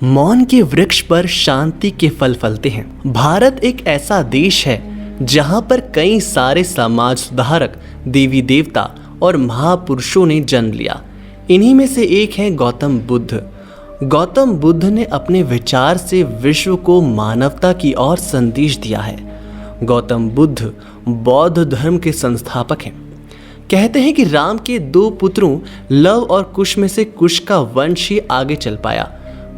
मौन के वृक्ष पर शांति के फल फलते हैं। भारत एक ऐसा देश है जहां पर कई सारे समाज सुधारक, देवी देवता और महापुरुषों ने जन्म लिया। इन्हीं में से एक है गौतम बुद्ध। गौतम बुद्ध ने अपने विचार से विश्व को मानवता की ओर संदेश दिया है। गौतम बुद्ध बौद्ध धर्म के संस्थापक हैं। कहते हैं कि राम के दो पुत्रों लव और कुश में से कुश का वंश ही आगे चल पाया।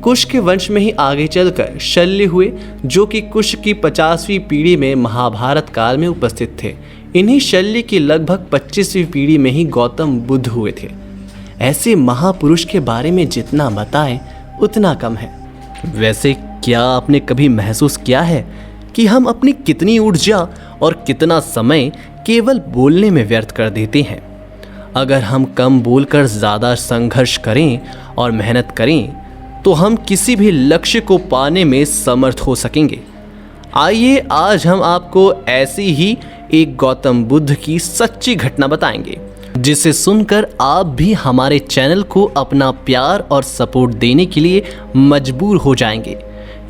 कुश के वंश में ही आगे चलकर शल्य हुए, जो कि कुश की 50वीं पीढ़ी में महाभारत काल में उपस्थित थे। इन्हीं शल्य की लगभग 25वीं पीढ़ी में ही गौतम बुद्ध हुए थे। ऐसे महापुरुष के बारे में जितना बताएं उतना कम है। वैसे क्या आपने कभी महसूस किया है कि हम अपनी कितनी ऊर्जा और कितना समय केवल बोलने में व्यर्थ कर देते हैं? अगर हम कम बोलकर ज़्यादा संघर्ष करें और मेहनत करें तो हम किसी भी लक्ष्य को पाने में समर्थ हो सकेंगे। आइए आज हम आपको ऐसी ही एक गौतम बुद्ध की सच्ची घटना बताएंगे, जिसे सुनकर आप भी हमारे चैनल को अपना प्यार और सपोर्ट देने के लिए मजबूर हो जाएंगे।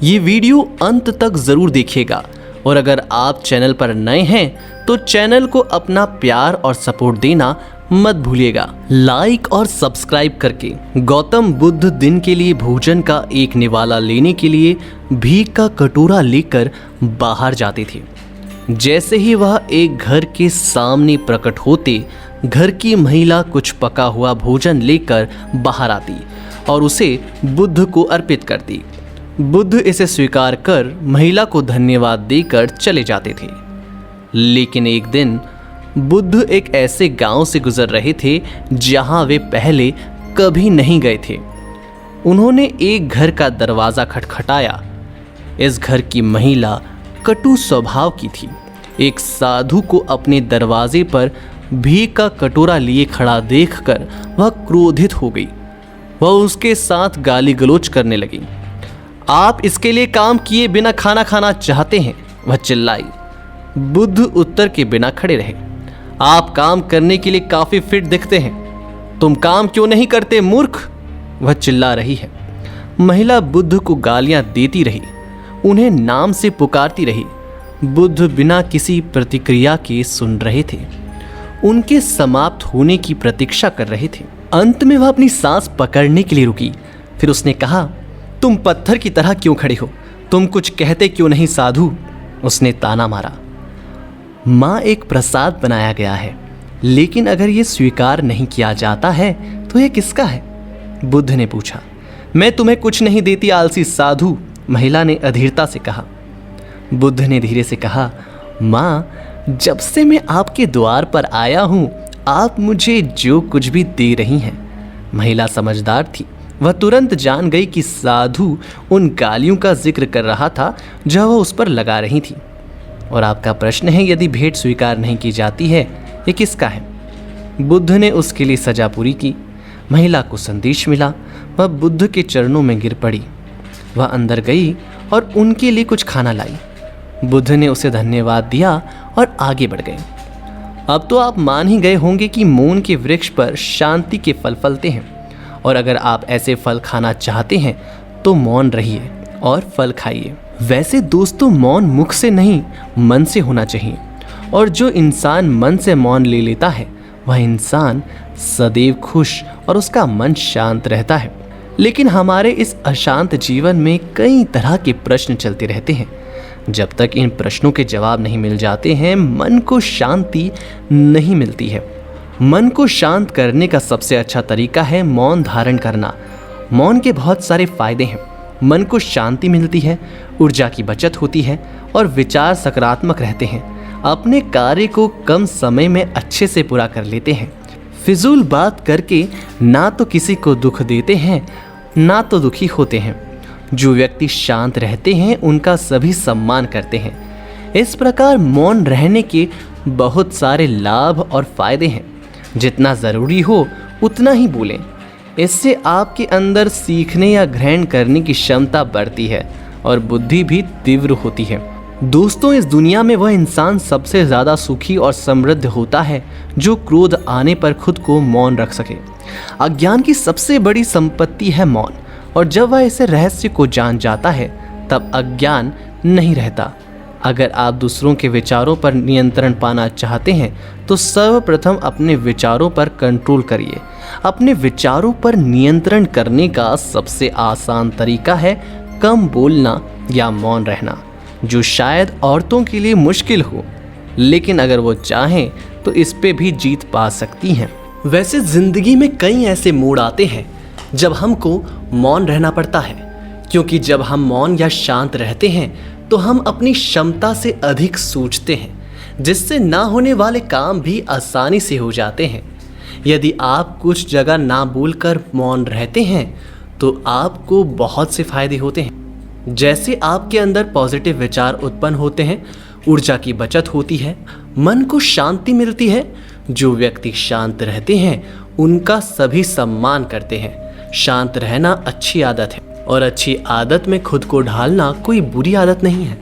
ये वीडियो अंत तक ज़रूर देखिएगा और अगर आप चैनल पर नए हैं तो चैनल को अपना प्यार और सपोर्ट देना मत भूलिएगा। लाइक और सब्सक्राइब करके गौतम बुद्ध दिन के लिए भोजन का एक निवाला लेने के लिए भीख का कटोरा लेकर बाहर जाते थे। जैसे ही वह एक घर के सामने प्रकट होते, घर की महिला कुछ पका हुआ भोजन लेकर बाहर आती और उसे बुद्ध को अर्पित करती। बुद्ध इसे स्वीकार कर महिला को धन्यवाद देकर चले जाते थे। लेकिन एक दिन बुद्ध एक ऐसे गांव से गुजर रहे थे जहां वे पहले कभी नहीं गए थे। उन्होंने एक घर का दरवाजा खटखटाया। इस घर की महिला कटु स्वभाव की थी। एक साधु को अपने दरवाजे पर भीख का कटोरा लिए खड़ा देखकर वह क्रोधित हो गई। वह उसके साथ गाली गलौज करने लगी। आप इसके लिए काम किए बिना खाना खाना चाहते हैं, वह चिल्लाई। बुद्ध उत्तर के बिना खड़े रहे। आप काम करने के लिए काफी फिट दिखते हैं, तुम काम क्यों नहीं करते मूर्ख, वह चिल्ला रही है। महिला बुद्ध को गालियां देती रही, उन्हें नाम से पुकारती रही। बुद्ध बिना किसी प्रतिक्रिया के सुन रहे थे, उनके समाप्त होने की प्रतीक्षा कर रहे थे। अंत में वह अपनी सांस पकड़ने के लिए रुकी। फिर उसने कहा, तुम पत्थर की तरह क्यों खड़े हो, तुम कुछ कहते क्यों नहीं साधु, उसने ताना मारा। माँ एक प्रसाद बनाया गया है, लेकिन अगर ये स्वीकार नहीं किया जाता है तो ये किसका है, बुद्ध ने पूछा। मैं तुम्हें कुछ नहीं देती आलसी साधु, महिला ने अधीरता से कहा। बुद्ध ने धीरे से कहा, माँ जब से मैं आपके द्वार पर आया हूँ आप मुझे जो कुछ भी दे रही हैं। महिला समझदार थी, वह तुरंत जान गई कि साधु उन गालियों का जिक्र कर रहा था जो वह उस पर लगा रही थी। और आपका प्रश्न है, यदि भेंट स्वीकार नहीं की जाती है ये किसका है? बुद्ध ने उसके लिए सजा पूरी की। महिला को संदेश मिला, वह बुद्ध के चरणों में गिर पड़ी। वह अंदर गई और उनके लिए कुछ खाना लाई। बुद्ध ने उसे धन्यवाद दिया और आगे बढ़ गए। अब तो आप मान ही गए होंगे कि मौन के वृक्ष पर शांति के फल फलते हैं, और अगर आप ऐसे फल खाना चाहते हैं तो मौन रहिए और फल खाइए। वैसे दोस्तों, मौन मुख से नहीं मन से होना चाहिए, और जो इंसान मन से मौन ले लेता है वह इंसान सदैव खुश और उसका मन शांत रहता है। लेकिन हमारे इस अशांत जीवन में कई तरह के प्रश्न चलते रहते हैं। जब तक इन प्रश्नों के जवाब नहीं मिल जाते हैं मन को शांति नहीं मिलती है। मन को शांत करने का सबसे अच्छा तरीका है मौन धारण करना। मौन के बहुत सारे फायदे हैं। मन को शांति मिलती है, ऊर्जा की बचत होती है और विचार सकारात्मक रहते हैं। अपने कार्य को कम समय में अच्छे से पूरा कर लेते हैं। फिजूल बात करके ना तो किसी को दुख देते हैं ना तो दुखी होते हैं। जो व्यक्ति शांत रहते हैं उनका सभी सम्मान करते हैं। इस प्रकार मौन रहने के बहुत सारे लाभ और फायदे हैं। जितना ज़रूरी हो उतना ही बोलें। इससे आपके अंदर सीखने या ग्रहण करने की क्षमता बढ़ती है और बुद्धि भी तीव्र होती है। दोस्तों, इस दुनिया में वह इंसान सबसे ज़्यादा सुखी और समृद्ध होता है जो क्रोध आने पर खुद को मौन रख सके। अज्ञान की सबसे बड़ी संपत्ति है मौन, और जब वह इस रहस्य को जान जाता है तब अज्ञान नहीं रहता। अगर आप दूसरों के विचारों पर नियंत्रण पाना चाहते हैं तो सर्वप्रथम अपने विचारों पर कंट्रोल करिए। अपने विचारों पर नियंत्रण करने का सबसे आसान तरीका है कम बोलना या मौन रहना, जो शायद औरतों के लिए मुश्किल हो, लेकिन अगर वो चाहें तो इस पे भी जीत पा सकती हैं। वैसे जिंदगी में कई ऐसे मोड़ आते हैं जब हमको मौन रहना पड़ता है, क्योंकि जब हम मौन या शांत रहते हैं तो हम अपनी क्षमता से अधिक सोचते हैं, जिससे ना होने वाले काम भी आसानी से हो जाते हैं। यदि आप कुछ जगह ना बोलकर मौन रहते हैं तो आपको बहुत से फायदे होते हैं। जैसे आपके अंदर पॉजिटिव विचार उत्पन्न होते हैं, ऊर्जा की बचत होती है, मन को शांति मिलती है। जो व्यक्ति शांत रहते हैं उनका सभी सम्मान करते हैं। शांत रहना अच्छी आदत है और अच्छी आदत में खुद को ढालना कोई बुरी आदत नहीं है।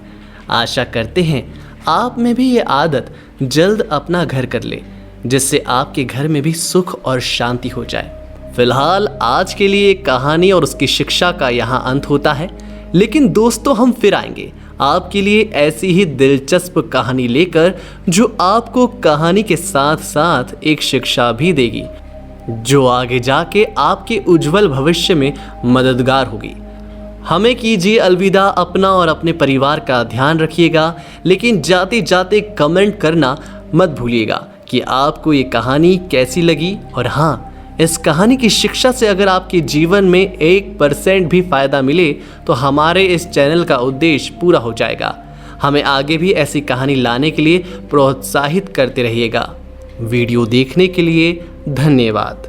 आशा करते हैं आप में भी ये आदत जल्द अपना घर कर ले, जिससे आपके घर में भी सुख और शांति हो जाए। फिलहाल आज के लिए कहानी और उसकी शिक्षा का यहाँ अंत होता है, लेकिन दोस्तों हम फिर आएंगे आपके लिए ऐसी ही दिलचस्प कहानी लेकर, जो आपको कहानी के साथ साथ एक शिक्षा भी देगी, जो आगे जाके आपके उज्जवल भविष्य में मददगार होगी। हमें कीजिए अलविदा। अपना और अपने परिवार का ध्यान रखिएगा, लेकिन जाते जाते कमेंट करना मत भूलिएगा कि आपको ये कहानी कैसी लगी। और हाँ, इस कहानी की शिक्षा से अगर आपके जीवन में 1% भी फ़ायदा मिले तो हमारे इस चैनल का उद्देश्य पूरा हो जाएगा। हमें आगे भी ऐसी कहानी लाने के लिए प्रोत्साहित करते रहिएगा। वीडियो देखने के लिए धन्यवाद।